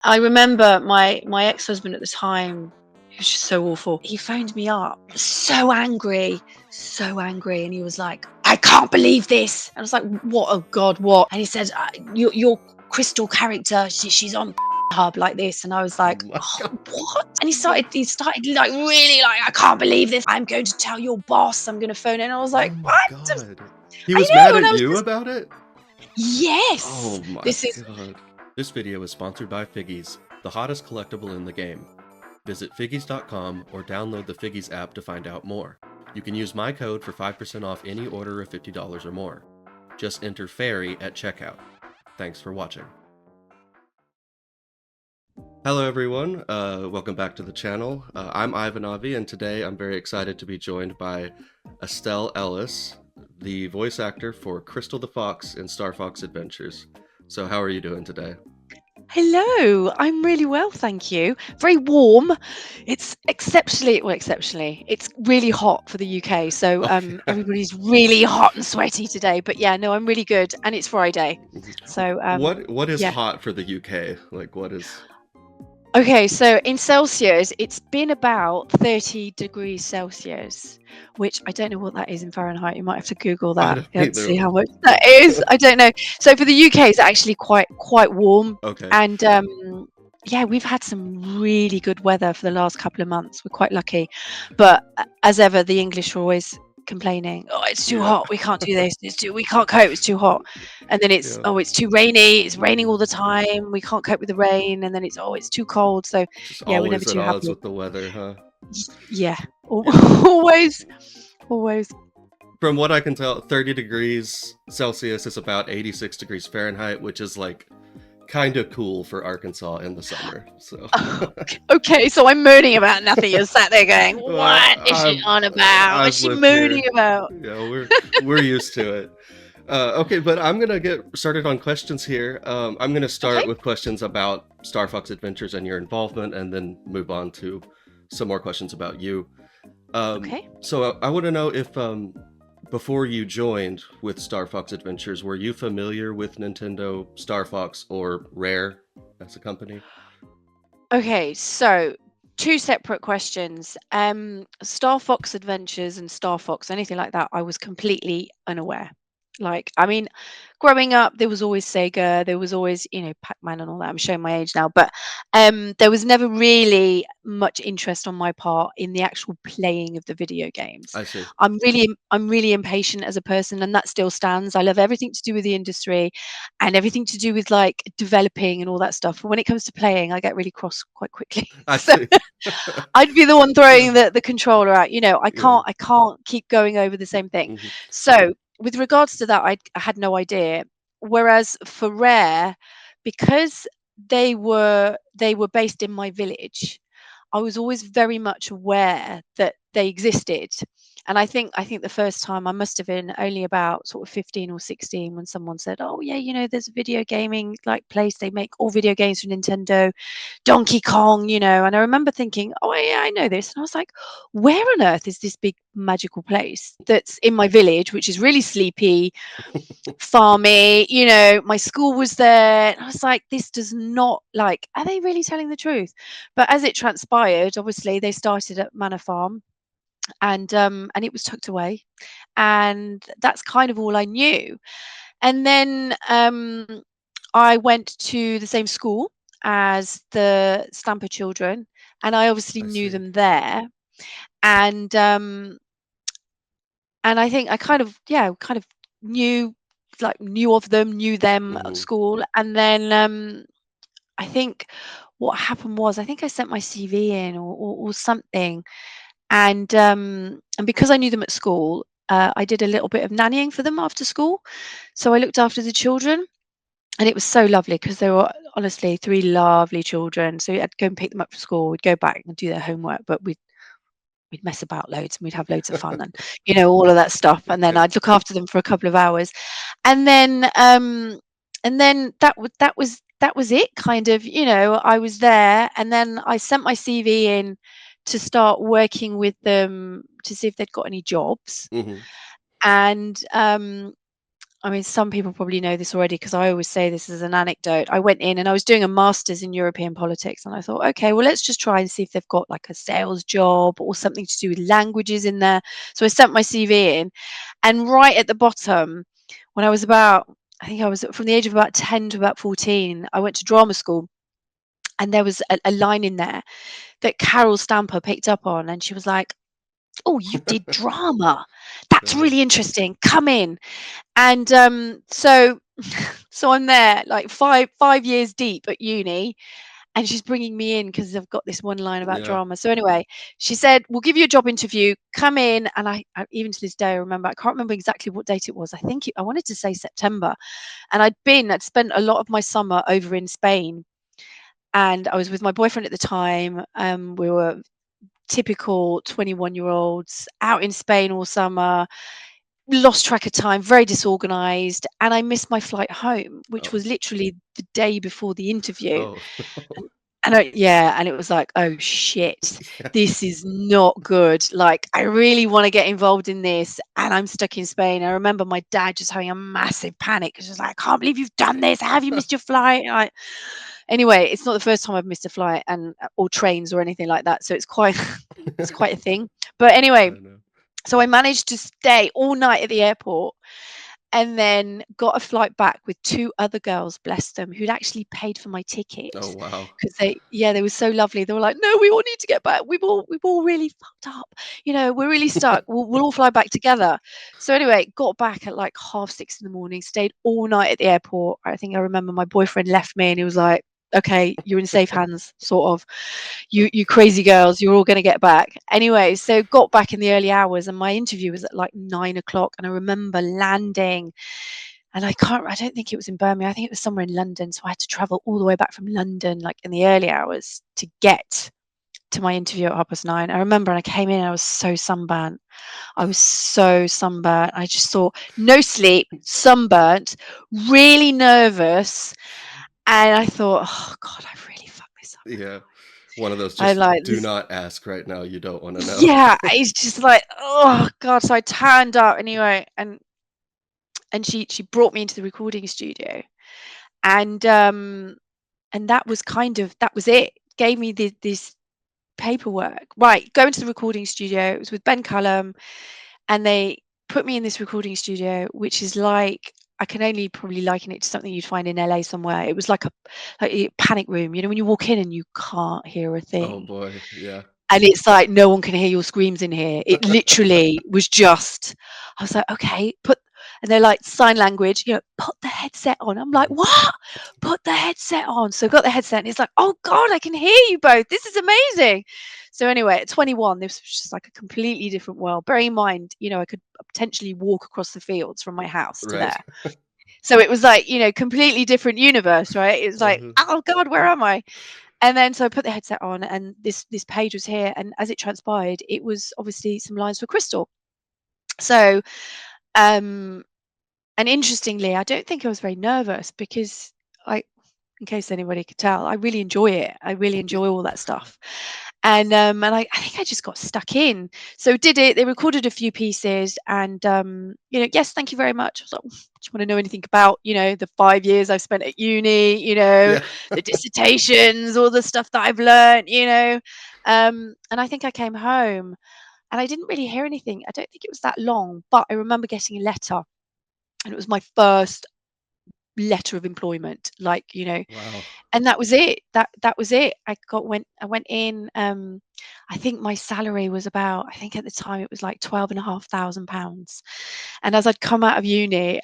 I remember my ex-husband at the time, he was just so awful. He phoned me up so angry, and he was like, "I can't believe this." And I was like, "What? Oh God, what?" And he said, your Krystal character, she's on hub like this." And I was Oh like, my "Oh, god. what?" And he started like really like, "I can't believe this. I'm going to tell your boss. I'm going to phone it." And I was Oh like, my "What?" god. He I was know. mad And at I was you just, about it? yes, Oh my this is god. This video is sponsored by Figgies, the hottest collectible in the game. Visit figgies.com or download the Figgies app to find out more. You can use my code for 5% off any order of $50 or more. Just enter FAIRY at checkout. Thanks for watching. Hello everyone, welcome back to the channel. I'm Ivan Avi, and today I'm very excited to be joined by Estelle Ellis, the voice actor for Krystal the Fox in Star Fox Adventures. So how are you doing today? Hello, I'm really well, thank you. Very warm. It's exceptionally. It's really hot for the UK, so Okay. everybody's really hot and sweaty today. But yeah, no, I'm really good, and it's Friday, so What is yeah. hot for the UK? Like what is... Okay, so in Celsius, it's been about 30 degrees Celsius, which I don't know what that is in Fahrenheit. You might have to Google I that don't to see either. how much that is. I don't know. So for the UK, it's actually quite warm, Okay. and yeah, we've had some really good weather for the last couple of months. We're quite lucky, but as ever, the English are always complaining. Oh, it's too Yeah. hot. We can't do this. We can't cope. It's too hot. And then Yeah. it's too rainy. It's raining all the time. We can't cope with the rain. And then it's too cold. So Just yeah, we're never always at too odds happy. with the weather, huh? Yeah, Yeah. always, always. From what I can tell, 30 degrees Celsius is about 86 degrees Fahrenheit, which is like kind of cool for Arkansas in the summer. So, Okay, so I'm moaning about nothing. You're sat there going, well, "What is she on about? What's I've she lived moaning here. about?" Yeah, we're used to it. Okay, but I'm gonna get started on questions here. I'm gonna Okay, start with questions about Star Fox Adventures and your involvement, and then move on to some more questions about you. okay. So I want to know if before you joined with Star Fox Adventures, were you familiar with Nintendo, Star Fox, or Rare as a company? Okay, so two separate questions. Star Fox Adventures and Star Fox, anything like that, I was completely unaware. Like, I mean, growing up, there was always Sega, there was always, Pac-Man and all that. I'm showing my age now, but there was never really much interest on my part in the actual playing of the video games. I see. I'm really impatient as a person, and that still stands. I love everything to do with the industry and everything to do with like developing and all that stuff. But when it comes to playing, I get really cross quite quickly. I So see. I'd be the one Yeah. throwing the controller out. I Yeah. can't keep going over the same thing. Hmm. So with regards to that, I had no idea. Whereas for Rare, because they were based in my village, I was always very much aware that they existed. And I think the first time I must have been only about sort of 15 or 16 when someone said, "Oh yeah, there's a video gaming like place. They make all video games for Nintendo, Donkey Kong." And I remember thinking, "Oh yeah, I know this." And I was like, "Where on earth is this big magical place that's in my village, which is really sleepy, farmy? My school was there." And I was like, "This does not like. Are they really telling the truth?" But as it transpired, obviously they started at Manor Farm, and it was tucked away, and that's kind of all I knew. And then I went to the same school as the Stamper children, and I obviously I knew see. them there. And I think I kind of knew knew of them, knew them at Hmm. school. And then I think what happened was I think I sent my CV in or something, and because I knew them at school, I did a little bit of nannying for them after school. So I looked after the children, and it was so lovely because they were honestly three lovely children. So I'd go and pick them up from school. We'd go back and do their homework, but we'd mess about loads and we'd have loads of fun and all of that stuff. And then Yeah. I'd look after them for a couple of hours, and then that was it. Kind of, I was there, and then I sent my CV in to start working with them to see if they'd got any jobs. Hmm. And I mean, some people probably know this already because I always say this as an anecdote. I went in and I was doing a master's in European politics, and I thought, okay, well, let's just try and see if they've got like a sales job or something to do with languages in there. So I sent my CV in, and right at the bottom, when I was about, I think I was from the age of about 10 to about 14, I went to drama school, and there was a line in there that Carol Stamper picked up on, and she was like, "Oh, you did drama. That's Uh-huh. really interesting. Come in." And so I'm there like five years deep at uni, and she's bringing me in because I've got this one line about Yeah. drama. So anyway, she said, "We'll give you a job interview. Come in." And I even to this day I remember. I can't remember exactly what date it was. I wanted to say September, and I'd spent a lot of my summer over in Spain, and I was with my boyfriend at the time. We were typical 21-year-olds out in Spain all summer, lost track of time, very disorganized, and I missed my flight home, which Oh. was literally the day before the interview. Oh no. Yeah, and it was like, oh shit, Yeah. this is not good. Like, I really want to get involved in this, and I'm stuck in Spain. I remember my dad just having a massive panic because he was like, I can't believe you've done this. How have you missed your flight? Anyway, it's not the first time I've missed a flight and or trains or anything like that, so it's quite it's quite a thing. But anyway, I know. so I managed to stay all night at the airport and then got a flight back with two other girls, bless them, who'd actually paid for my ticket Oh wow. because they were so lovely. They were like, "No, we all need to get back. We've all really fucked up. We're really stuck. We'll all fly back together." So anyway, got back at like 6:30 in the morning, stayed all night at the airport. I think I remember my boyfriend left me and he was like, "Okay, you're in safe hands, sort of. You crazy girls, you're all going to get back." Anyway, so got back in the early hours and my interview was at like 9 o'clock. And I remember landing and I don't think it was in Birmingham. I think it was somewhere in London. So I had to travel all the way back from London, like in the early hours to get to my interview at 9:30. I remember and I came in and I was so sunburnt. I was so sunburnt. I just saw no sleep, sunburnt, really nervous. And I thought, oh God, I really fucked this up. Yeah. One of those I just like do this. not ask right now. You don't want to know. Yeah, it's just like, oh God. So I turned up anyway, and she brought me into the recording studio, and that was that was it. Gave me this paperwork. Right, go into the recording studio. It was with Ben Cullum, and they put me in this recording studio, which is like I can only probably liken it to something you'd find in LA somewhere. It was like a panic room, when you walk in and you can't hear a Oh thing. boy. Yeah. And it's like no one can hear your screams in here. It literally was just I was like, "Okay, put," and they're like, "Sign language, put the headset on." I'm like, "What? Put the headset on." So I got the headset and it's like, "Oh God, I can hear you both. This is amazing." So anyway, at 21, this was just like a completely different world. Bearing in mind, I could potentially walk across the fields from my house to Right. there. So it was like, completely different universe, right? It was like, Uh-huh. "Oh God, where am I?" And then so I put the headset on and this page was here, and as it transpired, it was obviously some lines for Krystal. So, um, and interestingly, I don't think I was very nervous because I in case anybody could tell, I really enjoy it. I really enjoy all that stuff. And I think I just got stuck in. So did it. They recorded a few pieces, and yes, thank you very much. I was like, do you want to know anything about the 5 years I've spent at uni? Yeah. The dissertations, all the stuff that I've learned. And I think I came home, and I didn't really hear anything. I don't think it was that long, but I remember getting a letter, and it was my first letter of employment. Wow. And that was it. That was it. I went in, I think my salary was about, I think at the time it was like £12,500. And as I'd come out of uni,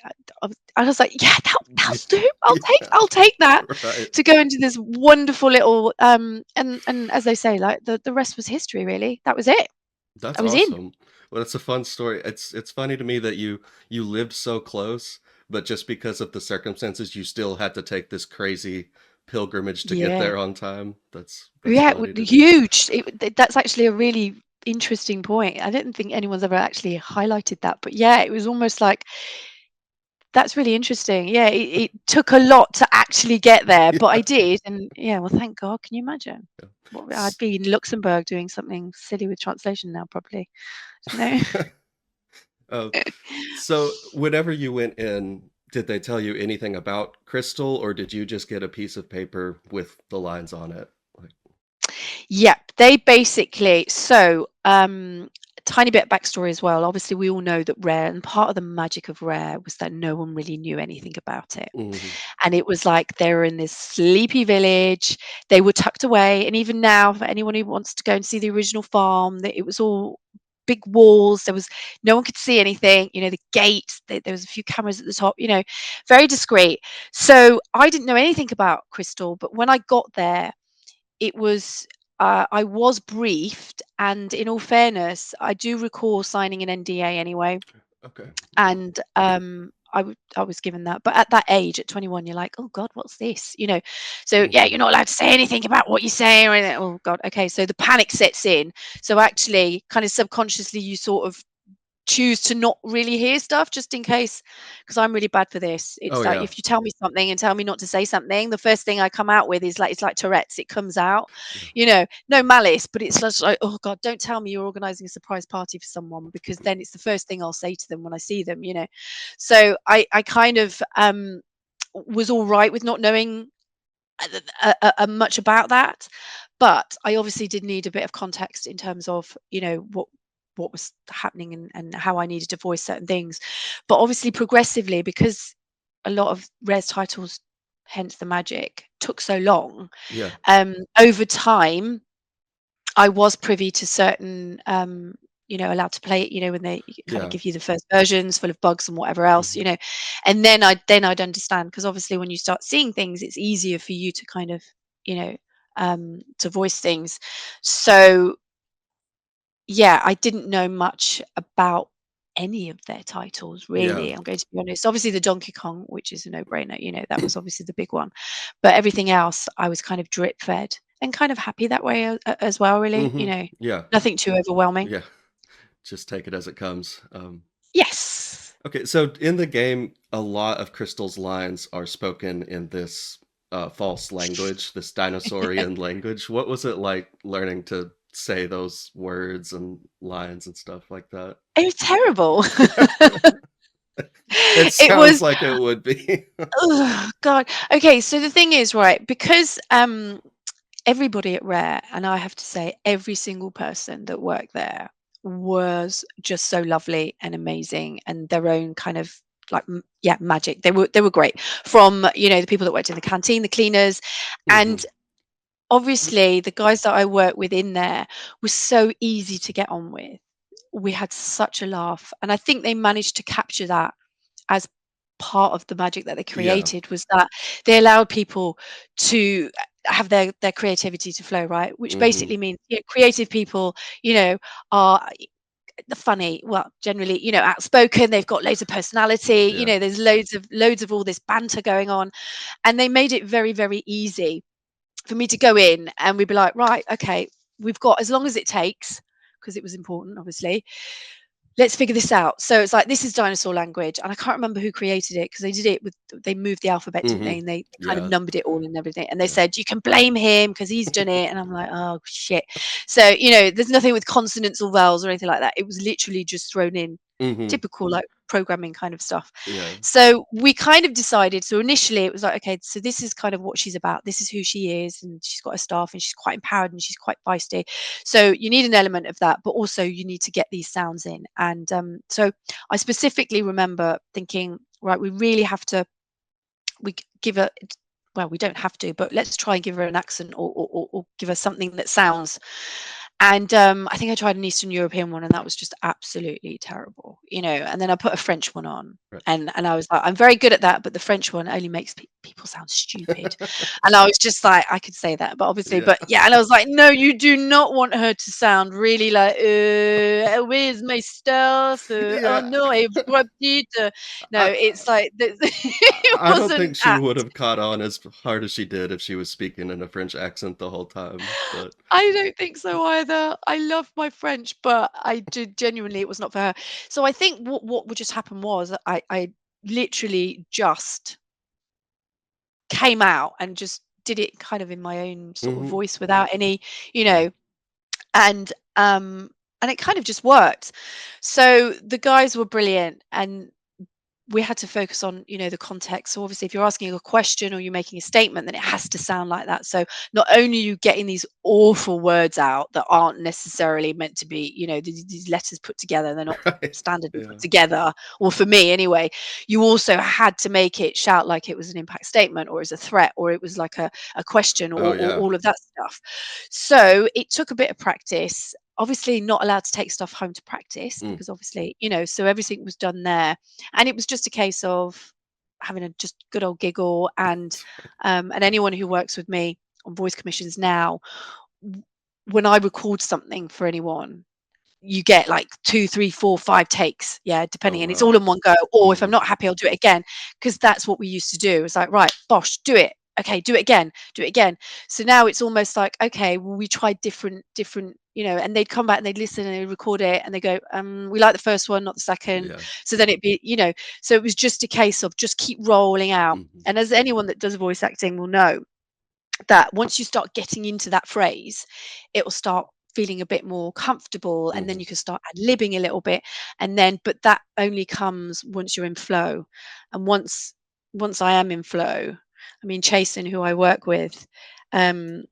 I was like, yeah, Yeah. that'll do. Yeah. I'll take that Right. to go into this wonderful little and as they say, like the rest was history really. That was it. That's I was in. awesome. Well, it's a fun story. It's funny to me that you lived so close, but just because of the circumstances, you still had to take this crazy pilgrimage to get Yeah. there on time. That's Yeah, funny to me. huge. That's actually a really interesting point. I didn't think anyone's ever actually highlighted that, but yeah, it was almost like that's really interesting. Yeah, it took a lot to actually get there, but I Yeah. did, and yeah, well, thank God. Can you imagine? Yeah. What I'd S- be in Luxembourg doing something silly with translation now, probably. You know? Oh, so whenever you went in, did they tell you anything about Krystal, or did you just get a piece of paper with the lines on it? Like, Yep, they basically tiny bit of backstory as well. Obviously, we all know that Rare, and part of the magic of Rare was that no one really knew anything about it. hmm And it was like they were in this sleepy village. They were tucked away. And even now, for anyone who wants to go and see the original farm, that it was all big walls. There was no one could see anything. The gate. There was a few cameras at the top. Very discreet. So I didn't know anything about Crystal, but when I got there, it was I was briefed, and in all fairness, I do recall signing an NDA anyway, Okay. and I was given that. But at that age, at 21, you're like, oh God, what's this? So yeah, hmm you're not allowed to say anything about what you say or anything. Oh God, okay. So the panic sets in. So actually, kind of subconsciously, you sort of choose to not really hear stuff just in case, because I'm really bad for this. Oh It's like yeah. if you tell me something and tell me not to say something, the first thing I come out with is like it's like Tourette's. It comes out, Yeah. no malice, but it's just like, oh God, don't tell me you're organizing a surprise party for someone, because then it's the first thing I'll say to them when I see them. So I kind of was all right with not knowing much about that, but I obviously did need a bit of context in terms of what was happening, and how I needed to voice certain things. But obviously, progressively, because a lot of Rare's titles, hence the magic, took so long, Yeah. over time I was privy to certain, allowed to play it, when they kind of Yeah. give you the first versions full of bugs and whatever else, hmm and then I'd understand, because obviously when you start seeing things, it's easier for you to kind of, you know, to voice things. So yeah, I didn't know much about any of their titles Yeah. really. I'm going to be honest. Obviously, the Donkey Kong, which is a no-brainer, that was obviously the big one. But everything else, I was kind of drip fed, and kind of happy that way as well. Really, hmm Yeah. nothing too overwhelming. Yeah. Just take it as it comes. Yes. Okay, so in the game, a lot of Crystal's lines are spoken in this false language, this dinosaurian language. What was it like learning to say those words and lines and stuff like that? It was terrible. It It sounds was, like it would be. oh God. Okay, so the thing is, right, because everybody at Rare, and I have to say, every single person that worked there was just so lovely and amazing, and their own kind of like yeah, magic. They were great. From the people that worked in the canteen, the cleaners, hmm and obviously the guys that I worked with in there was so easy to get on with. We had such a laugh, and I think they managed to capture that as part of the magic that they Yeah. created, was that they allowed people to have their creativity to flow, right? Which hmm basically means creative people, are the funny, well, generally, outspoken. They've got loads of personality. Yeah. There's loads of all this banter going on, and they made it very, very easy for me to go in, and we'd be like, right, okay, we've got as long as it takes, because it was important, obviously, let's figure this out. So it's like, this is dinosaur language, and I can't remember who created it, because they moved the alphabet, didn't hmm they? And they kind of Yeah. numbered it all and everything. And they Yeah. said you can blame him because he's done it. And I'm like, oh shit. So there's nothing with consonants or vowels or anything like that. It was literally just thrown in, hmm typical like programming kind of stuff. Yeah. So we kind of decided. So initially it was like, okay, so this is kind of what she's about. This is who she is, and she's got a staff, and she's quite empowered, and she's quite feisty. So you need an element of that, but also you need to get these sounds in. And so I specifically remember thinking, right, we really have to, give her, well, we don't have to, but let's try and give her an accent, or give her something that sounds. And I think I tried an Eastern European one, and that was just absolutely terrible, And then I put a French one on, Right. and I was like, I'm very good at that, but the French one only makes people sound stupid. And I was just like, I could say that, but obviously, Yeah. but yeah, and I was like, no, you do not want her to sound really like, where's my stuff? Oh Yeah. no, I dropped it. No, I, it's like, it I don't think wasn't she that. would have caught on as hard as she did if she was speaking in a French accent the whole time. But I don't think so either. I love my French, but I did genuinely, it was not for her. So I think what would just happen was I literally just came out and just did it kind of in my own sort of hmm voice, without any, you yeah. know, and and it kind of just worked. So the guys were brilliant, and we had to focus on, the context. So obviously, if you're asking a question or you're making a statement, then it has to sound like that. So not only are you getting these awful words out that aren't necessarily meant to be, these letters put together, they're not Right. standardly put Yeah. together, or for me anyway, you also had to make it shout like it was an impact statement, or as a threat, or it was like a question, Oh or yeah. all of that stuff. So it took a bit of practice. Obviously not allowed to take stuff home to practice, Mm. because obviously, so everything was done there, and it was just a case of having a just good old giggle. And anyone who works with me on voice commissions now, w- when I record something for anyone, you get like 2, 3, 4, 5 takes, yeah, Oh depending, and it's wow. all in one go. Or if I'm Hmm. not happy, I'll do it again, because that's what we used to do. It's like, right, bosh, do it. Okay, do it again, do it again. So now it's almost like, okay, well, we tried different, and they'd come back and they'd listen and they'd record it and they go, we like the first one, not the second. Yeah. So then it'd be, so it was just a case of just keep rolling out. Hmm. And as anyone that does voice acting will know, that once you start getting into that phrase, it will start feeling a bit more comfortable, and then Hmm. you can start ad-libbing a little bit. And then, but that only comes once you're in flow. And once I am in flow, I mean, Chasen, who I work with, um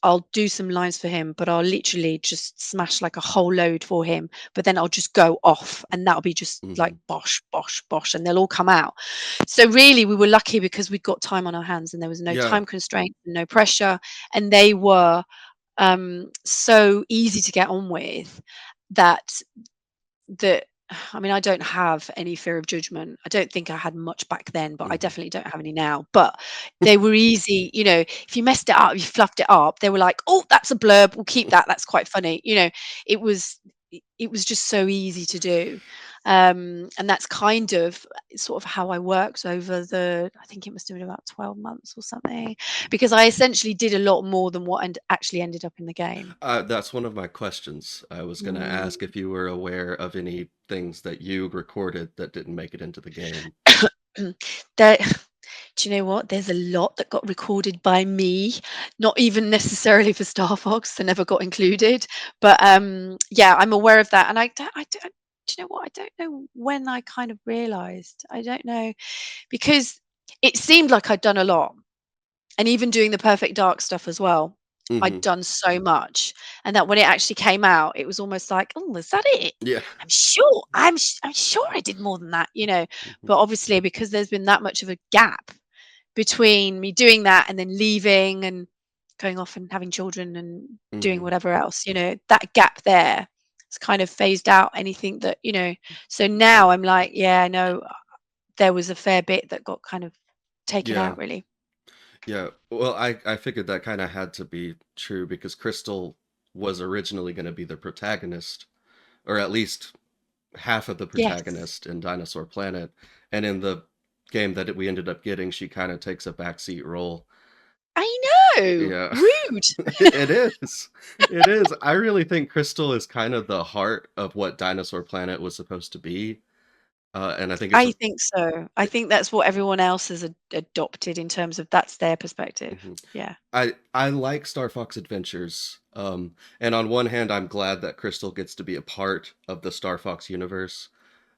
I'll do some lines for him, but I'll literally just smash like a whole load for him, but then I'll just go off, and that'll be just like Hmm. bosh, bosh, bosh, and they'll all come out. So really, we were lucky because we'd got time on our hands, and there was no Yeah. time constraint, no pressure, and they were so easy to get on with, that that I mean, I don't have any fear of judgment. I don't think I had much back then, but I Hmm. definitely don't have any now. But they were easy, if you messed it up, you fluffed it up, they were like, "Oh, that's a blurb. We'll keep that. That's quite funny." It was it was just so easy to do. And that's kind of sort of how I worked over I think it must have been about 12 months or something, because I essentially did a lot more than what actually ended up in the game. That's one of my questions. I was gonna ask Mm. if you were aware of any things that you recorded that didn't make it into the game. There Do you know what? There's a lot that got recorded by me, not even necessarily for Star Fox. They never got included. But yeah, I'm aware of that. And do you know what? I don't know when I kind of realized. I don't know, because it seemed like I'd done a lot. And even doing the Perfect Dark stuff as well, I'd Hmm. done so much, and that when it actually came out, it was almost like, "Oh, is that it? Yeah. I'm sure I did more than that," you know? Hmm. But obviously, because there's been that much of a gap between me doing that and then leaving and going off and having children and doing Hmm. whatever else, that gap there, it's kind of phased out anything that, so now I'm like, yeah, I know there was a fair bit that got kind of taken Yeah. out, really. Yeah. Well, I figured that kind of had to be true because Krystal was originally going to be the protagonist, or at least half of the Yes. protagonist in Dinosaur Planet, and in the game that we ended up getting, she kind of takes a backseat role. I know. Yeah. Rude. It is. It is. I really think Krystal is kind of the heart of what Dinosaur Planet was supposed to be. And I think it's I a. think so. I think that's what everyone else has adopted in terms of that's their perspective. Mhm. Yeah. I like Star Fox Adventures. And on one hand, I'm glad that Krystal gets to be a part of the Star Fox universe.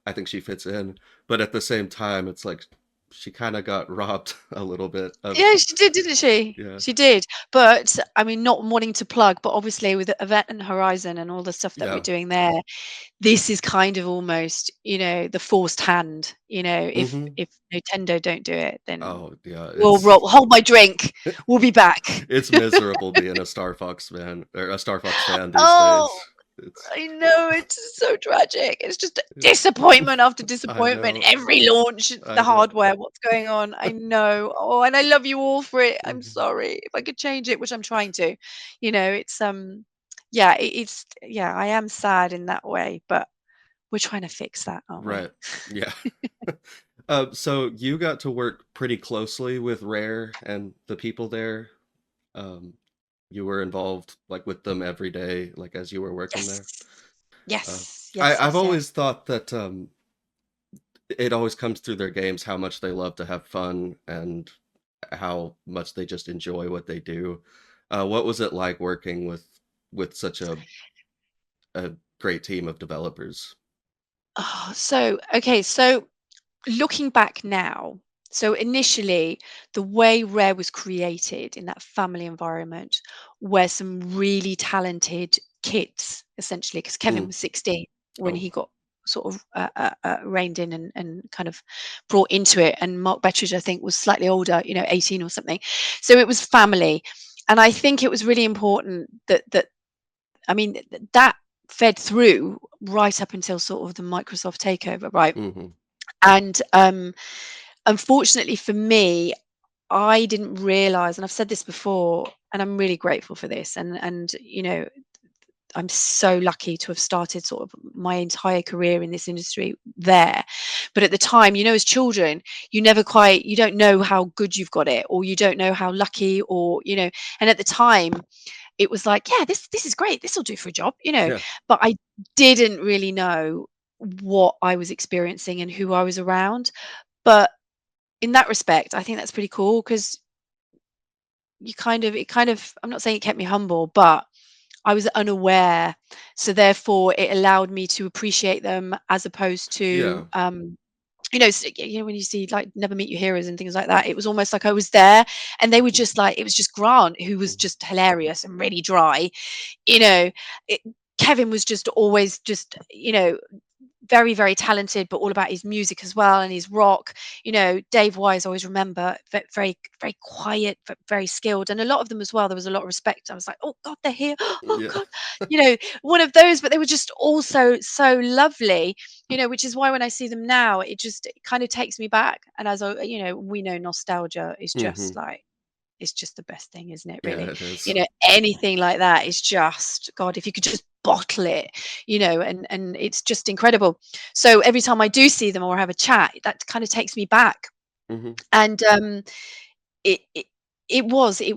I think she fits in, but at the same time, it's like she kind of got robbed a little bit of. Yeah, she did, didn't she? Yeah. She did. But I mean, not wanting to plug, but obviously with Event Horizon and all the stuff that we're Yeah. doing there, this is kind of almost, the forced hand. Hmm. If Nintendo don't do it, then Oh, yeah. we'll hold my drink. We'll be back. It's miserable being a Star Fox fan or a Star Fox fan these Oh, days. It's I know, it's so tragic. It's just disappointment after I disappointment. know. Every launch, it's the I know. hardware. What's going on? I know. Oh, and I love you all for it. I'm Mhm. sorry. If I could change it, which I'm trying to, it's yeah, yeah, I am sad in that way, but we're trying to fix that, aren't we? Right. Yeah. So you got to work pretty closely with Rare and the people there. Um, you were involved like with them every day, like as you were working Yes. there. Uh, Yes. Yes. I've Yes. Yes. always thought that it always comes through their games how much they love to have fun and how much they just enjoy what they do. What was it like working with such a great team of developers. Oh, so okay, so looking back now, so initially, the way Rare was created in that family environment, where some really talented kids, essentially, because Kevin Mm. was 16 when Oh, he got sort of reined in and kind of brought into it, and Mark Bettridge, I think, was slightly older, 18 or something. So it was family, and I think it was really important that I mean that fed through right up until sort of the Microsoft takeover, right? hmm, And unfortunately for me, I didn't realize, and I've said this before, and I'm really grateful for this. And I'm so lucky to have started sort of my entire career in this industry there. But at the time, as children, you don't know how good you've got it, or you don't know how lucky, or. And at the time, it was like, yeah, this is great. This will do for a job. yeah, But I didn't really know what I was experiencing and who I was around. But in that respect, I think that's pretty cool because I'm not saying it kept me humble, but I was unaware. So therefore it allowed me to appreciate them as opposed yeah, to, when you see like Never Meet Your Heroes and things like that, it was almost like I was there and they were mm, just like, it was just Grant who was mhm, just hilarious and really dry, you know, it, Kevin was just always just, very, very talented, but all about his music as well and his rock. Dave Wise, I always remember, very, very quiet, but very skilled. And a lot of them as well, there was a lot of respect. I was like, oh God, they're here. Oh yeah, God, one of those, but they were just also so lovely, which is why when I see them now, it kind of takes me back. And we know nostalgia is hmm, just like, it's just the best thing, isn't it, yeah, really? it is. Anything like that is just, God, if you could just bottle it, and it's just incredible. So every time I do see them or have a chat, that kind of takes me back. Hmm, And it it it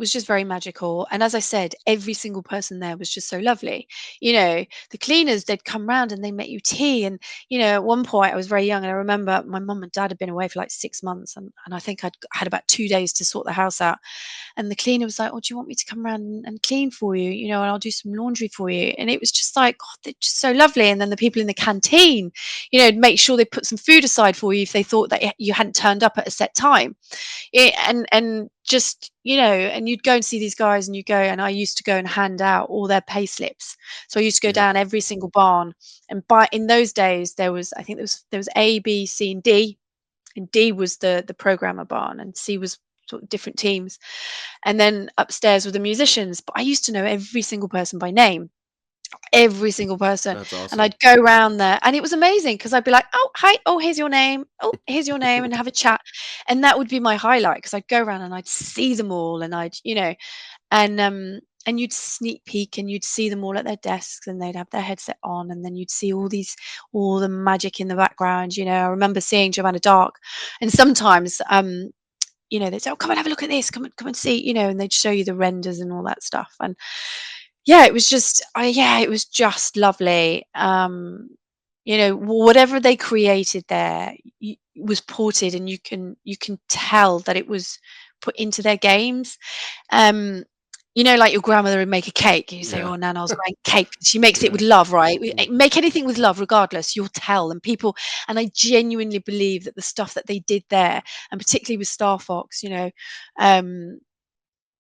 was just very magical. And as I said, every single person there was just so lovely. The cleaners, they'd come round and they make you tea. And at one point I was very young and I remember my mum and dad had been away for like 6 months, and I think I'd had about 2 days to sort the house out. And the cleaner was like, oh, do you want me to come around and clean for you, and I'll do some laundry for you. And it was just like, God, they're just so lovely. And then the people in the canteen, make sure they put some food aside for you if they thought that you hadn't turned up at a set time. And just, and you'd go and see these guys and you go, and I used to go and hand out all their pay slips. So I used to go yeah, down every single barn, and in those days I think there was A, B, C, and D. And D was the programmer barn, and C was sort of different teams. And then upstairs were the musicians. But I used to know every single person by name, every single person. that's And awesome. I'd go around there, and it was amazing because I'd be like, oh, hi, oh, here's your name. Oh, here's your name, and have a chat. And that would be my highlight because I'd go around and I'd see them all, and and you'd sneak peek and you'd see them all at their desks and they'd have their headset on, and then you'd see all the magic in the background. I remember seeing Joanna Dark, and sometimes they'd say, oh, come and have a look at this, come and see, and they'd show you the renders and all that stuff. And yeah, it was just lovely. Whatever they created there was ported, and you can tell that it was put into their games. um like your grandmother would make a cake, and you say, Yeah, oh, Nana's making cake, she makes it yeah, with love, right? hmm, Make anything with love regardless, you'll tell. And I genuinely believe that the stuff that they did there, and particularly with Star Fox, um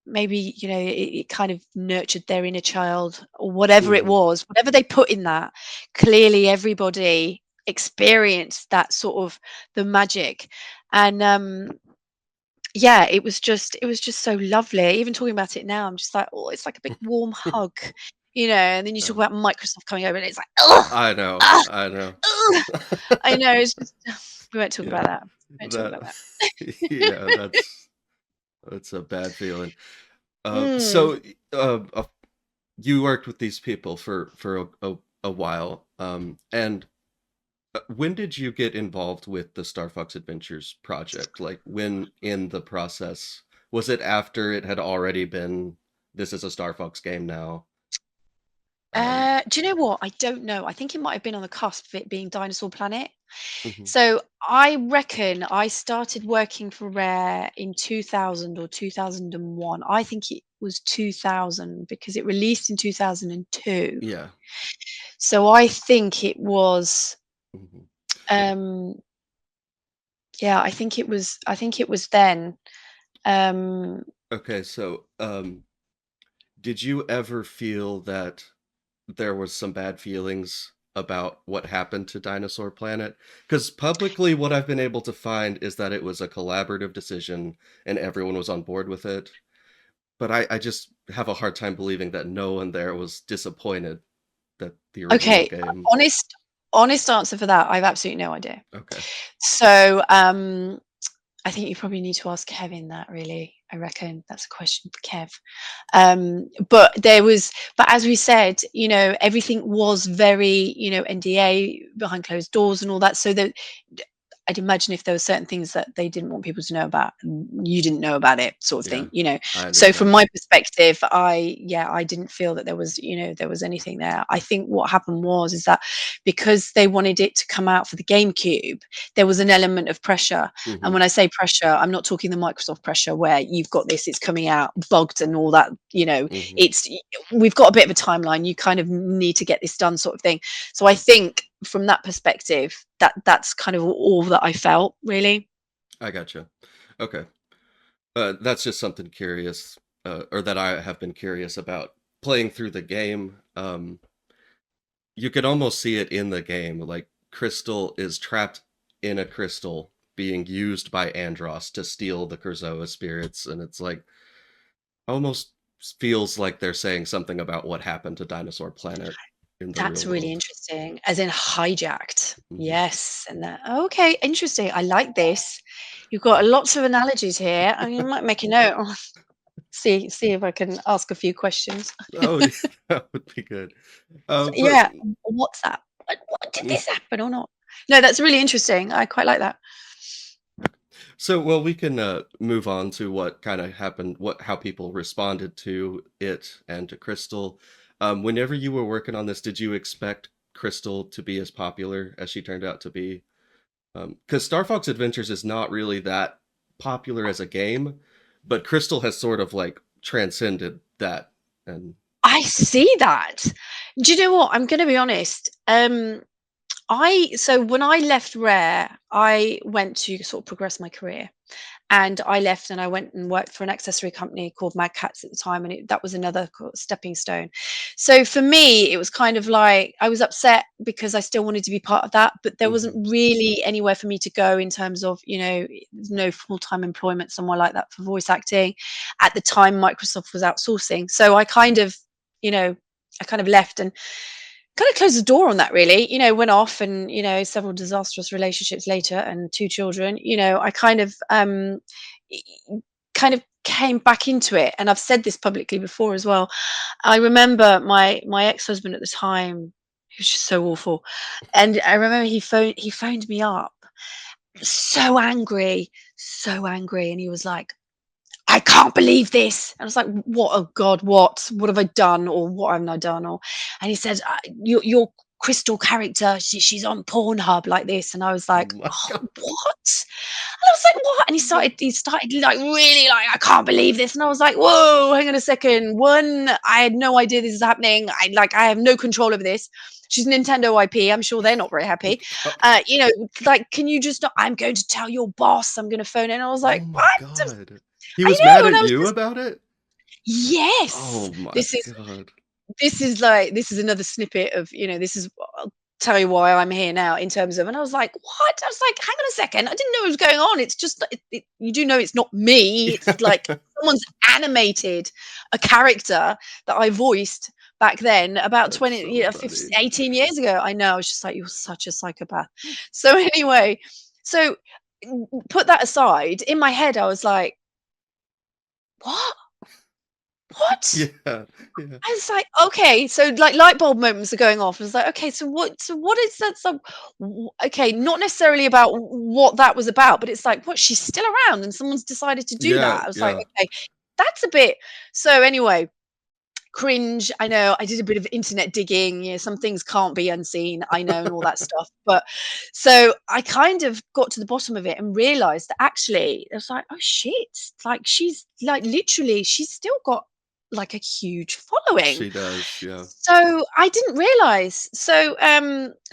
maybe it kind of nurtured their inner child, or whatever it hmm, was, whatever they put in that. Clearly everybody experienced that sort of the magic. And yeah, it was just so lovely. Even talking about it now, I'm just like, oh, it's like a big warm hug. And then you talk yeah. about Microsoft coming over and it's like, oh, I know, ah, I know. ugh. I know, it's just we won't talk Yeah, about that. We won't talk that, about that. yeah, that's a bad feeling. Mm. So, you worked with these people for a while, and when did you get involved with the Star Fox Adventures project? Like, when in the process? Was it after it had already been, this is a Star Fox game now? Um, Do you know what? I don't know. I think it might have been on the cusp of it being Dinosaur Planet. mhm, So I reckon I started working for Rare in 2000 or 2001. I think it was 2000 because it released in 2002. yeah. So I think it was, Mhm. um, yeah, I think it was then. Um, Okay, so did you ever feel that there was some bad feelings about what happened to Dinosaur Planet? Because publicly, what I've been able to find is that it was a collaborative decision and everyone was on board with it. But I just have a hard time believing that no one there was disappointed that the original okay, game. honest answer for that, I've absolutely no idea. Okay. So, I think you probably need to ask Kevin that really. I reckon that's a question for Kev. But as we said, everything was very, NDA behind closed doors and all that. So that I'd imagine if there were certain things that they didn't want people to know about, you didn't know about it, sort of Yeah, thing. I So from understand. my perspective, I didn't feel that there was anything there. I think what happened is that because they wanted it to come out for the GameCube, there was an element of pressure. And Hmm. when I say pressure, I'm not talking the Microsoft pressure where you've got this, it's coming out bugged and all that. Hmm. It's we've got a bit of a timeline. You kind of need to get this done, sort of thing. So I think from that perspective, that's kind of all that I felt, really. I gotcha. Okay. That's just something curious, or that I have been curious about playing through the game. You could almost see it in the game. Like Krystal is trapped in a crystal being used by Andros to steal the Kurzoa spirits, and it's like almost feels like they're saying something about what happened to Dinosaur Planet in the real That's really world. interesting, as in hijacked. Hmm. Yes, and that. Okay, interesting. I like this. You've got lots of analogies here. I mean, I might make a note. See if I can ask a few questions. Oh, that would be good. But Yeah, what's that? What did this happen or not? No, that's really interesting. I quite like that. so, well, we can move on to what kind of happened, how people responded to it and to Krystal. Whenever you were working on this, did you expect Krystal to be as popular as she turned out to be? Because Star Fox Adventures is not really that popular as a game, but Krystal has sort of like transcended that. And I see that. Do you know what? I'm going to be honest. I so when I left Rare, I went to sort of progress my career, and I left and I went and worked for an accessory company called Mad Cats at the time, and that was another stepping stone. So for me, it was kind of like I was upset because I still wanted to be part of that, but there Mhm. wasn't really anywhere for me to go in terms of there's no full-time employment somewhere like that for voice acting. At the time, Microsoft was outsourcing, so you know I kind of left and kind of closed the door on that, really. Went off, and several disastrous relationships later and two children. I e- kind of came back into it, and I've said this publicly before as well. I remember my ex-husband at the time, he was just so awful, and I remember he phoned me up so angry, and he was like, I can't believe this. And I was like, what? Oh God, what? What have I done? Or what haven't I done? And he said, your Crystal character, she's on Pornhub like this. And I was Oh like, my oh, god. what? And I was like, what? And he started like really like, I can't believe this. And I was like, whoa, hang on a second. One, I had no idea this is happening. I have no control over this. She's Nintendo IP. I'm sure they're not very happy. You know, like, can you just not? I'm going to tell your boss. I'm going to phone in. And I was Oh like, my what? god. He I was know, mad and at I was you just about it? yes. Oh my This is god. this is another snippet of this is I'll tell you why I'm here now in terms of, and I was like, what? I was like, hang on a second, I didn't know what was going on. It's just you do know it's not me. It's like Yeah. someone's animated a character that I voiced back then about That's 20 so 15, funny. 18 years ago. I know. I was just like, you're such a psychopath. So anyway, so put that aside. In my head, I was like, what? What? Yeah. Yeah. I was like, okay, so like light bulb moments are going off. I was like, okay, so what is that? Okay, not necessarily about what that was about, but it's like, what, she's still around and someone's decided to do Yeah, that. I was like, yeah. okay, that's a bit. So anyway, cringe. I know I did a bit of internet digging. Some things can't be unseen. I know, and all that stuff. But so I kind of got to the bottom of it and realized that actually, I was like, oh shit, like she's like literally, she's still got like a huge following. She does, yeah. So I didn't realize. So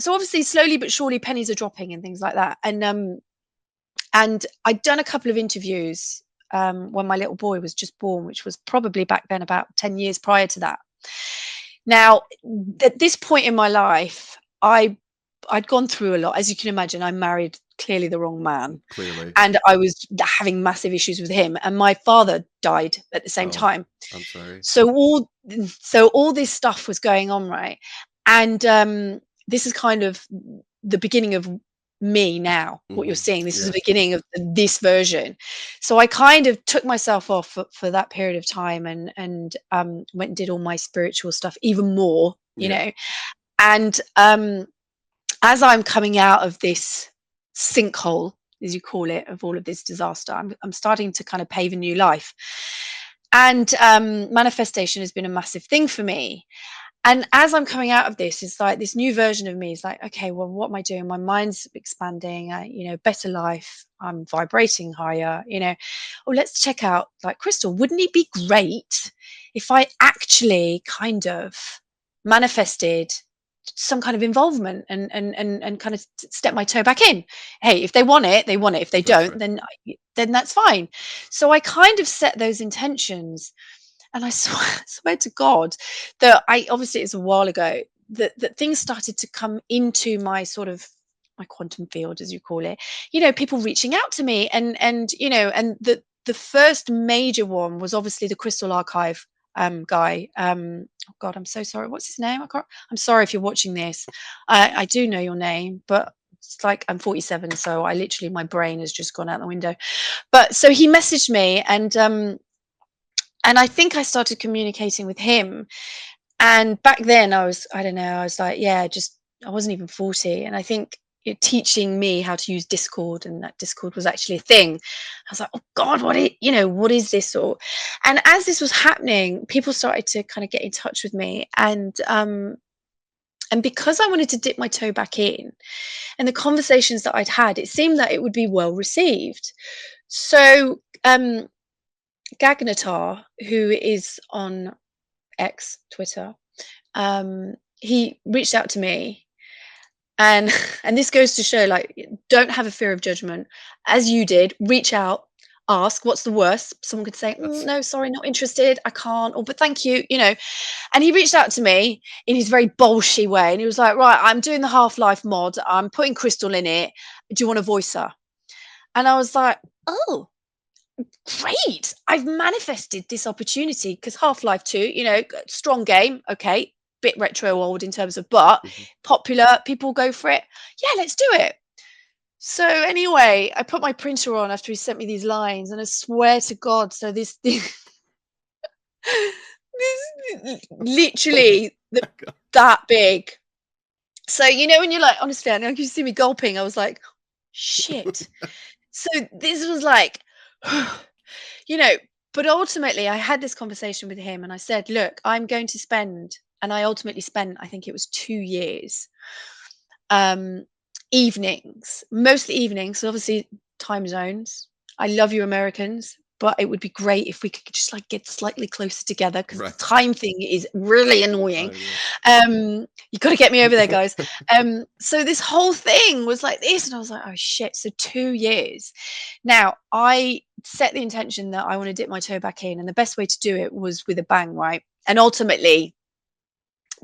obviously slowly but surely pennies are dropping and things like that. And I'd done a couple of interviews when my little boy was just born, which was probably back then about 10 years prior to that. Now, at this point in my life, I'd gone through a lot. As you can imagine, I married clearly the wrong man, Clearly. and I was having massive issues with him. And my father died at the same Oh, time. I'm sorry. So all this stuff was going on, right? And this is kind of the beginning of me now. What you're Hmm. seeing, this is the Yeah. beginning of this version. So I kind of took myself off for that period of time, and went and did all my spiritual stuff even more, Yeah. And as I'm coming out of this sinkhole, as you call it, of all of this disaster, I'm starting to kind of pave a new life. And manifestation has been a massive thing for me. And as I'm coming out of this, it's like this new version of me is like, okay, well, what am I doing? My mind's expanding, better life. I'm vibrating higher, Oh, let's check out like Krystal. Wouldn't it be great if I actually kind of manifested some kind of involvement and kind of step my toe back in? Hey, if they want it, they want it. If they That's don't, right. then that's fine. So I kind of set those intentions, and I swear to God that obviously it's a while ago that things started to come into my sort of my quantum field, as you call it. People reaching out to me, and the first major one was obviously the Crystal Archive guy. Oh God, I'm so sorry. What's his name? I'm sorry if you're watching this. I do know your name, but it's like I'm 47, so I literally my brain has just gone out the window. But so he messaged me, and I think I started communicating with him. And back then I don't know, I was like, yeah, just, I wasn't even 40. And I think it teaching me how to use Discord, and that Discord was actually a thing. I was like, oh God, what is this? And as this was happening, people started to kind of get in touch with me. And because I wanted to dip my toe back in, and the conversations that I'd had, it seemed that it would be well received. So Gagnatar, who is on X, Twitter, he reached out to me, and and this goes to show, like, don't have a fear of judgment. As you did, reach out, ask, what's the worst? Someone could say, That's no, sorry, not interested, I can't, or but thank you. And he reached out to me in his very bolshy way, and he was like, right, I'm doing the Half-Life mod, I'm putting Krystal in it, do you want to voice her? And I was like, oh, great, I've manifested this opportunity, because Half-Life 2, strong game, okay, bit retro old in terms of, but mhm. popular, people go for it. Yeah, let's do it. So anyway, I put my printer on after he sent me these lines, and I swear to God, so this Oh literally my God. that big. So when you're like, honestly, I know you see me gulping, I was like, shit. So this was like, you know, but ultimately I had this conversation with him, and I said, look, I'm going to spend, and I ultimately spent, I think it was 2 years, um, evenings, mostly evenings. So obviously time zones. I love you Americans, but it would be great if we could just like get slightly closer together, because the Right. time thing is really annoying. Yeah. You got to get me over there, guys. So this whole thing was like this, and I was like, oh shit. So 2 years. Now I set the intention that I want to dip my toe back in, and the best way to do it was with a bang, right? And ultimately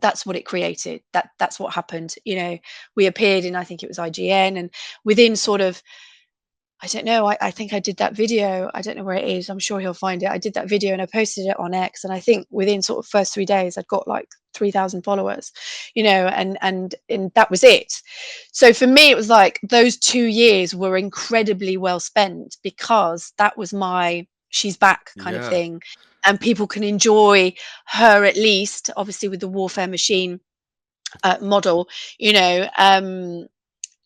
that's what it created. That's what happened. We appeared in, I think it was IGN, and within sort of, I don't know, I think I did that video. I don't know where it is. I'm sure he'll find it. I did that video and I posted it on X, and I think within sort of first 3 days I'd got like 3,000 followers, and that was it. So for me, it was like those 2 years were incredibly well spent, because that was my she's back kind of Yeah. thing, and people can enjoy her, at least obviously with the warfare machine model, you know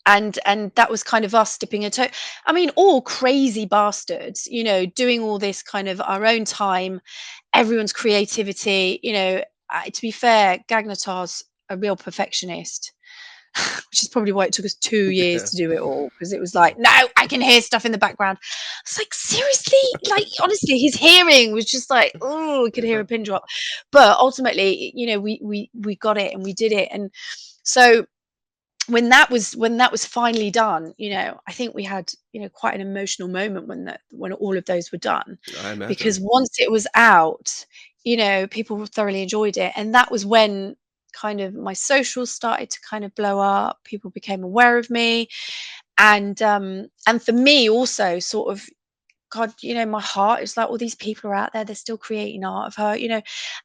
and that was kind of us dipping a toe. I mean, all crazy bastards, doing all this kind of our own time, everyone's creativity. To be fair, Gagnatar's a real perfectionist. which is probably why it took us 2 years Yeah. to do it all, because it was Yeah. like, no, I can hear stuff in the background. It's like, seriously, like honestly, his hearing was just like, oh, we could hear Yeah. a pin drop. But ultimately, we got it and we did it. And so when that was finally done, I think we had, quite an emotional moment when all of those were done, I because imagine. once it was out, people thoroughly enjoyed it, and that was when kind of my socials started to kind of blow up. People became aware of me, and for me also, sort of, God, my heart is like, all these people are out there, they're still creating art of her,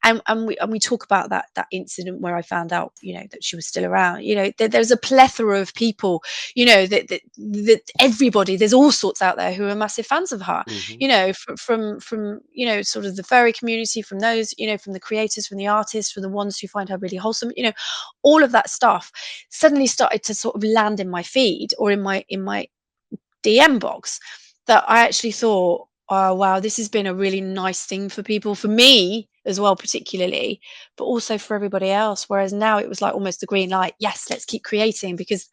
and we talk about that incident where I found out, that she was still around. There's a plethora of people, that everybody, there's all sorts out there who are massive fans of her, Hmm. from sort of the furry community, from those, from the creators, from the artists, from the ones who find her really wholesome, all of that stuff suddenly started to sort of land in my feed, or in my DM box, that I actually thought, oh, wow, this has been a really nice thing for people, for me as well, particularly, but also for everybody else. Whereas now it was like almost the green light. Yes, let's keep creating, because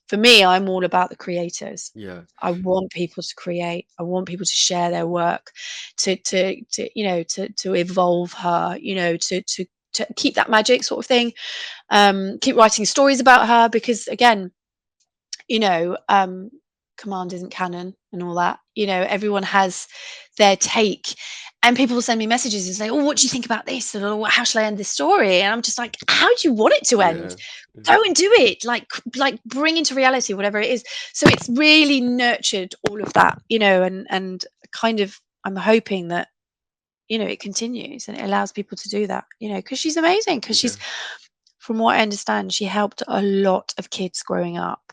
for me, I'm all about the creators. Yeah. I want people to create. I want people to share their work, to evolve her, to keep that magic sort of thing. Keep writing stories about her, because again, you know, um, Command isn't canon and all that. Everyone has their take. And people will send me messages and say, "Oh, what do you think about this?" And, "Oh, how shall I end this story?" And I'm just like, "How do you want it to end? Yeah. Yeah. Go and do it. Like bring into reality whatever it is." So it's really nurtured all of that, and kind of, I'm hoping that, it continues and it allows people to do that, because she's amazing. Because Yeah. from what I understand, she helped a lot of kids growing up,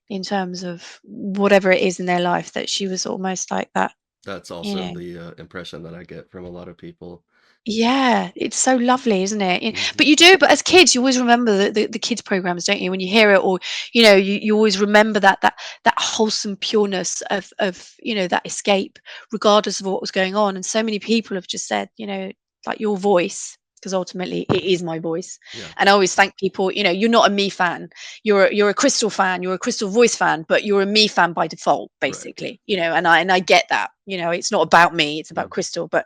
in terms of whatever it is in their life, that she was almost like that, That's you also know. the impression that I get from a lot of people. Yeah, it's so lovely, isn't it? Hmm. But as kids, you always remember the kids programs, don't you? When you hear it, or you always remember that wholesome pureness of that escape, regardless of what was going on. And so many people have just said, like your voice, because ultimately it is my voice. Yeah. And I always thank people, you're not a me fan, you're a Krystal fan, you're a Krystal voice fan, but you're a me fan by default, Right. basically. And I get that. It's not about me, it's about Hmm. Krystal. But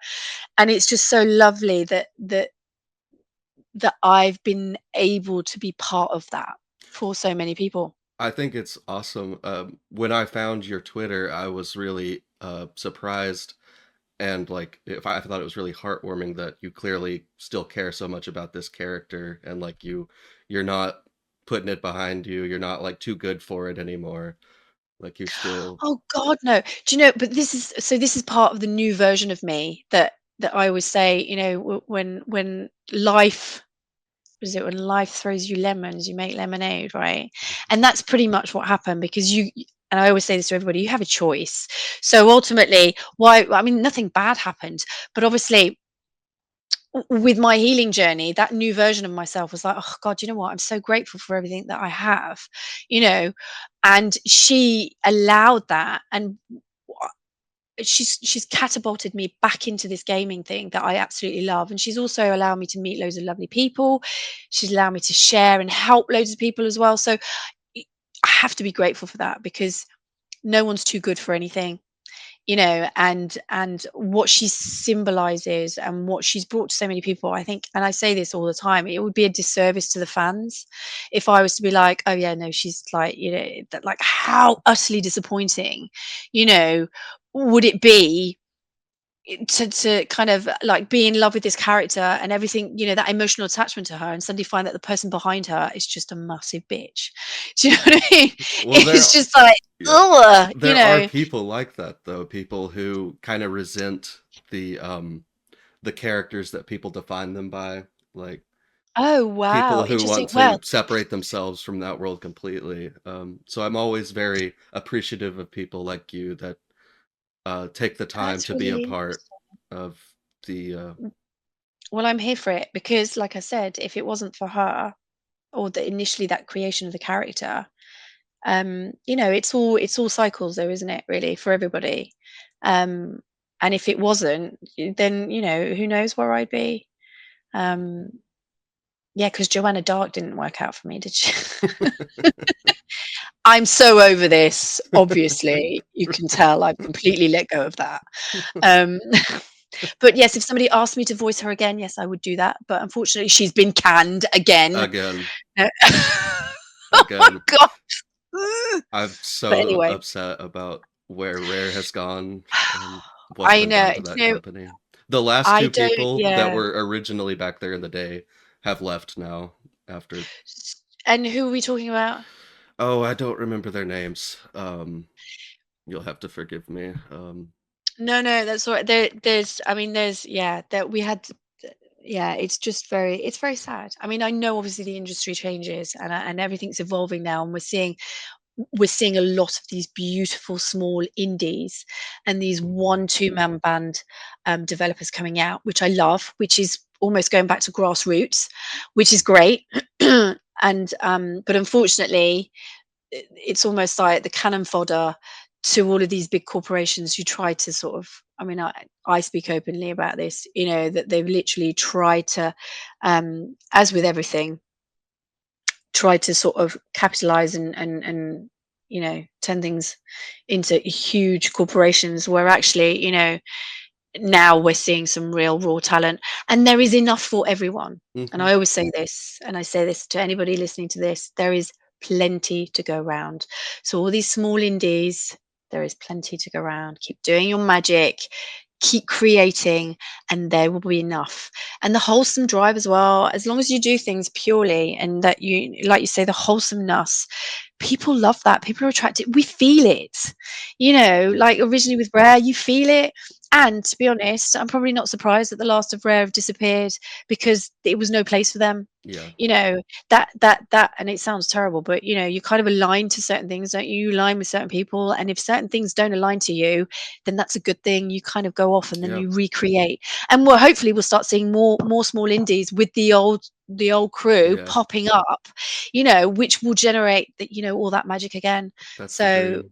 and it's just so lovely that I've been able to be part of that for so many people. I think it's awesome. When I found your Twitter, I was really surprised, and like if I thought it was really heartwarming that you clearly still care so much about this character, and like you're not putting it behind you. You're not like too good for it anymore. Like you're still. Oh God, no. Do you know? But this is part of the new version of me, that I always say. When life, what is it? When life throws you lemons, you make lemonade, right? And that's pretty much what happened, because and I always say this to everybody: you have a choice. So ultimately, why? I mean, nothing bad happened, but obviously, with my healing journey, that new version of myself was like, oh God, you know what? I'm so grateful for everything that I have, you know. And she allowed that, and she's catapulted me back into this gaming thing that I absolutely love. And she's also allowed me to meet loads of lovely people. She's allowed me to share and help loads of people as well. So I have to be grateful for that, because no one's too good for anything, and what she symbolizes and what she's brought to so many people. I think, and I say this all the time, it would be a disservice to the fans if I was to be like, oh yeah, no, she's like, that, like, how utterly disappointing, you know would it be to kind of like be in love with this character and everything, that emotional attachment to her, and suddenly find that the person behind her is just a massive bitch. Do you know what I mean? Well, It's just like, yeah, ugh, there are people like that though. People who kind of resent the characters that people define them by, like oh wow, people who interesting. want Well, to separate themselves from that world completely. So I'm always very appreciative of people like you that take the time that's to be a really part interesting. of the. Well, I'm here for it, because, like I said, if it wasn't for her, or initially that creation of the character, it's all cycles, though, isn't it? Really, for everybody. Um, and if it wasn't, then who knows where I'd be. Um, Yeah, because Joanna Dark didn't work out for me, did she? I'm so over this, obviously. You can tell I've completely let go of that. Um, but yes, if somebody asked me to voice her again, yes, I would do that. But unfortunately, she's been canned again. Again, Uh, oh my again. god! Ugh. I'm But so anyway, upset about where Rare has gone and what's I been done know. to Do that you know? company. The last I two don't. people that Yeah. were originally back there in the day have left now after. And who are we talking about? Oh, I don't remember their names. You'll have to forgive me. No, no, that's all right. There's, I mean, there's, yeah, that we had, yeah, it's just very, it's very sad. I mean, I know obviously the industry changes and everything's evolving now, and we're seeing a lot of these beautiful small indies and these Mhm. 1, 2 man band developers coming out, which I love, which is almost going back to grassroots, which is great. And but unfortunately, it's almost like the cannon fodder to all of these big corporations who try to sort of, I mean, I speak openly about this, that they've literally tried to, as with everything, try to sort of capitalize and turn things into huge corporations where actually, now we're seeing some real raw talent, and there is enough for everyone. And Mhm. I always say this, and I say this to anybody listening to this, there is plenty to go around. So all these small indies, there is plenty to go around. Keep doing your magic, keep creating, and there will be enough. And the wholesome drive as well, as long as you do things purely and that you, like you say, the wholesomeness, people love that. People are attracted. We feel it, Yeah. like originally with Rare, you feel it. And to be honest, I'm probably not surprised that the last of Rare have disappeared because it was no place for them. Yeah. You know, that and it sounds terrible, but you kind of align to certain things, don't you? You align with certain people, and if certain things don't align to you, then that's a good thing. You kind of go off and then Yeah. you recreate. And hopefully we'll start seeing more small indies with the old crew Yeah. popping up, which will generate all that magic again. That's the So dream.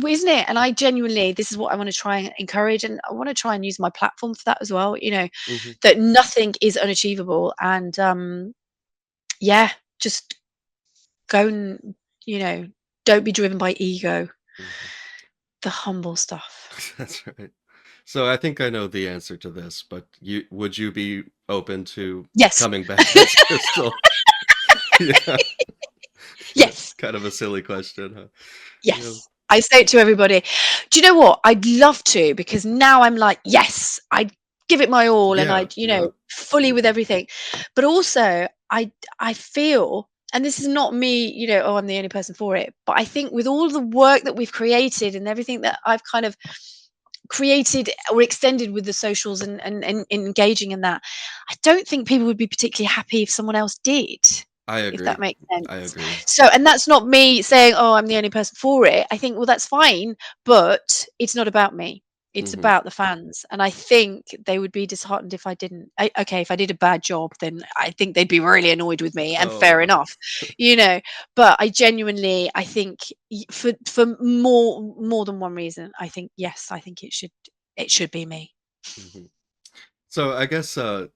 isn't it? And I genuinely, this is what I want to try and encourage, and I want to try and use my platform for that as well. Hmm. That nothing is unachievable, and yeah, just go and don't be driven by ego. Hmm. The humble stuff. That's right. So I think I know the answer to this, but would you be open to Yes. coming back as Crystal? Yeah. Yes. Kind of a silly question, huh? Yeah. Yes. I say it to everybody. Do you know what? I'd love to, because now I'm like, yes, I'd give it my all, and Yeah. I'd, Yeah. fully with everything. But also, I feel, and this is not me, oh, I'm the only person for it, but I think with all the work that we've created and everything that I've kind of created or extended with the socials and engaging in that, I don't think people would be particularly happy if someone else did, I if that agree. makes I sense. agree. So, and that's not me saying, oh, I'm the only person for it. I think, well, that's fine, but it's not about me. It's Hmm. about the fans. And I think they would be disheartened if I didn't. Okay, if I did a bad job, then I think they'd be really annoyed with me, and Oh fair yeah. enough, you know. But I genuinely, I think for more than one reason, I think yes, I think it should be me. Hmm. So I guess to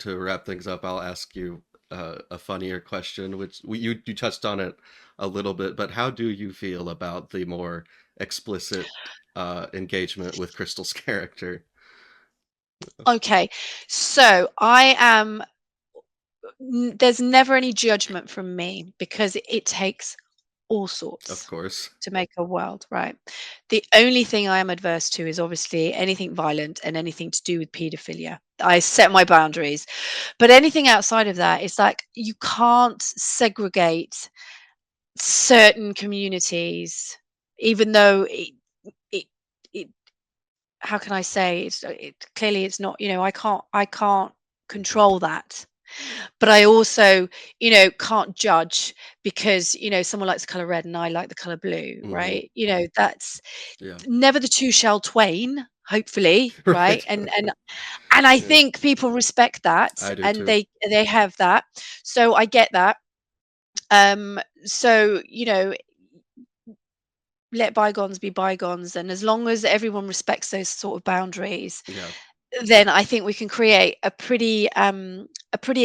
wrap things up, I'll ask you a funnier question, which you touched on it a little bit, but how do you feel about the more explicit engagement with Crystal's character? Okay, so I am. There's never any judgment from me because it takes all Of sorts course. to make a world, right? The only thing I am adverse to is obviously anything violent and anything to do with paedophilia. I set my boundaries. But anything outside of that, it's like you can't segregate certain communities, even though it, it how can I say clearly it's not, I can't control that, but I also, can't judge because, someone likes the color red and I like the color blue, Hmm. right? That's Yeah. never the two shall twain, hopefully, right? Right. And I Yeah. think people respect that, I do and too. they have that. So I get that. So, let bygones be bygones, and as long as everyone respects those sort of boundaries, Yeah. then I think we can create a pretty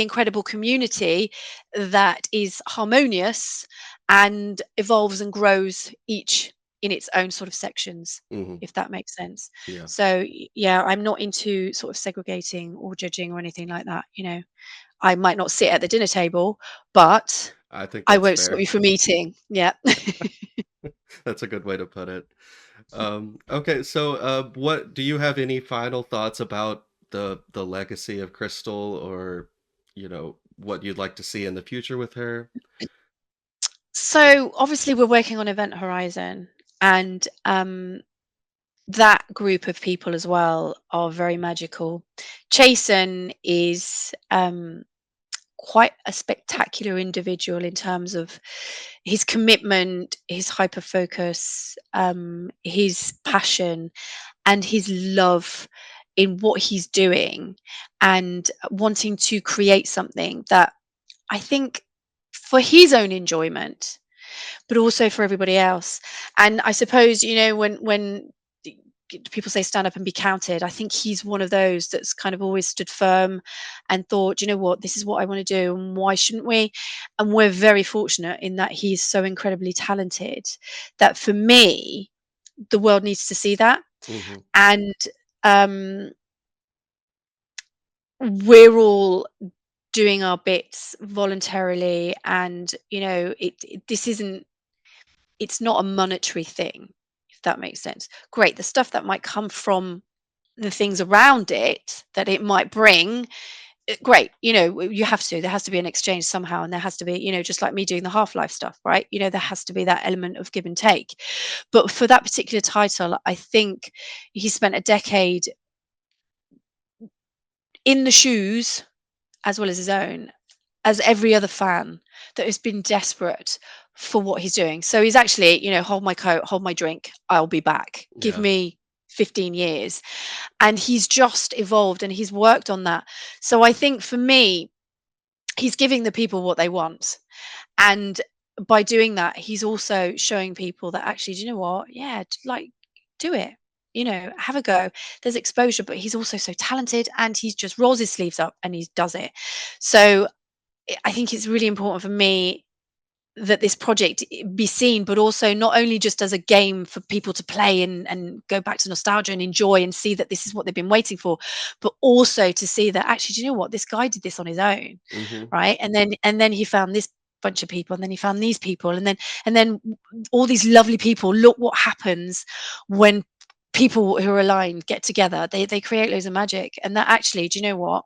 incredible community that is harmonious and evolves and grows each in its own sort of sections, Hmm. if that makes sense. Yeah, So yeah, I'm not into sort of segregating or judging or anything like that. I might not sit at the dinner table, but I think I that's won't stop fair. you from eating. Yeah. That's a good way to put it. Okay, so what do you have any final thoughts about the legacy of Crystal, or what you'd like to see in the future with her? So obviously we're working on Event Horizon, and that group of people as well are very magical. Chasen is quite a spectacular individual in terms of his commitment, his hyper focus, his passion, and his love in what he's doing, and wanting to create something that I think for his own enjoyment, but also for everybody else. And I suppose, when people say stand up and be counted, I think he's one of those that's kind of always stood firm and thought, you know what, this is what I want to do, and why shouldn't we? And we're very fortunate in that he's so incredibly talented that, for me, the world needs to see that. Hmm. And um, we're all doing our bits voluntarily, and this isn't, it's not a monetary thing, if that makes sense. Great, the stuff that might come from the things around it that it might bring, great. You have to, there has to be an exchange somehow, and there has to be, just like me doing the Half-Life stuff, right? There has to be that element of give and take. But for that particular title, I think he spent a decade in the shoes, as well as his own, as every other fan that has been desperate for what he's doing. So he's actually, hold my coat, hold my drink, I'll be back. Give Yeah, me 15 years. And he's just evolved and he's worked on that. So I think, for me, he's giving the people what they want. And by doing that, he's also showing people that, actually, do you know what? Yeah, like, do it. Have a go. There's exposure, but he's also so talented, and he just rolls his sleeves up and he does it. So I think it's really important for me that this project be seen, but also not only just as a game for people to play and go back to nostalgia and enjoy and see that this is what they've been waiting for, but also to see that, actually, do you know what? This guy did this on his own, hmm, right? And then he found this bunch of people, and then he found these people, and then all these lovely people. Look what happens when people who are aligned get together. They create loads of magic, and that, actually, do you know what?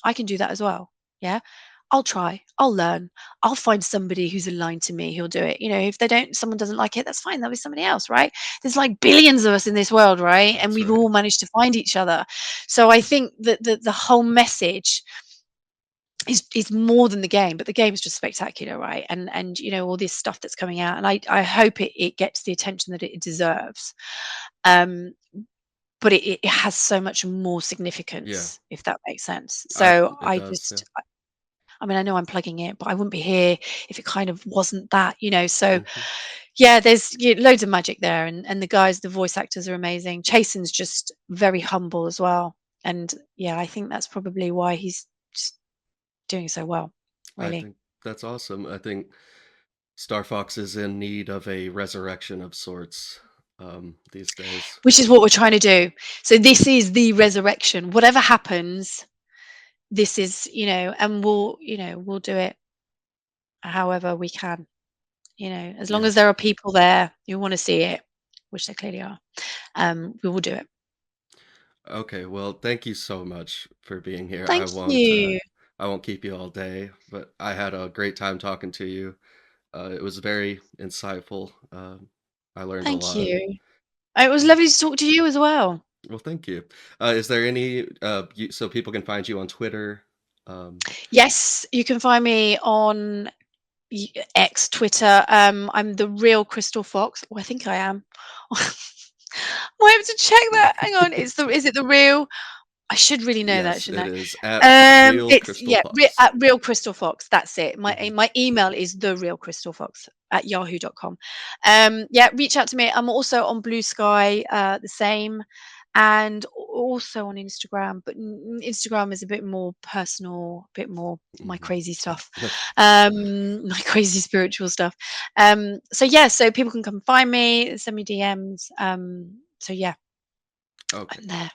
I can do that as well. Yeah. I'll try. I'll learn. I'll find somebody who's aligned to me who'll do it. If someone doesn't like it, that's fine. There'll be somebody else, right? There's like billions of us in this world, right? And that's we've right. all managed to find each other. So I think that the whole message is more than the game, but the game is just spectacular, right? And all this stuff that's coming out, and I hope it gets the attention that it deserves. Um, but it has so much more Yeah, significance, if that makes sense. I So it does. Yeah. I mean, I know I'm plugging it, but I wouldn't be here if it kind of wasn't that. So Hmm. yeah, there's loads of magic there, and the voice actors are amazing. Chasen's just very humble as well, and yeah, I think that's probably why he's just doing so well, I really. think that's awesome. I think Star Fox is in need of a resurrection of sorts these days. Which is what we're trying to do. So this is the resurrection. Whatever happens, this is, and we'll do it however we can. As long Yeah. as there are people there who want to see it, which there clearly are, we will do it. Okay, well, thank you so much for being here. Thank you. I won't keep you all day, but I had a great time talking to you. It was very insightful. I learned a Thank lot. you. It was Um, lovely to talk to you as well. well, thank you. Is there any so people can find you on Twitter? Um, Yes, you can find me on X, Twitter. I'm the real Crystal Fox. Oh, I think I am. I have to check that. Hang on. Is it the real? I should really know that, yes, shouldn't it I? is at Real It's, Crystal yeah, Fox. at Real Crystal Fox. That's it. My Hmm. my email is the Real Crystal Fox at yahoo.com. Yeah, reach out to me. I'm also on Blue Sky, the same. and also on Instagram. But Instagram is a bit more personal, a bit more my Hmm. crazy stuff, That's my crazy spiritual stuff. So yeah, so people can come find me, send me DMs. So yeah, okay. I'm there.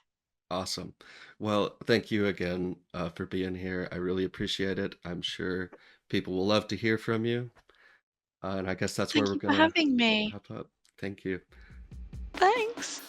Awesome. Well, thank you again for being here. I really appreciate it. I'm sure people will love to hear from you. And I guess that's where Thank we're you for gonna having me. wrap up. Thank you. Thanks.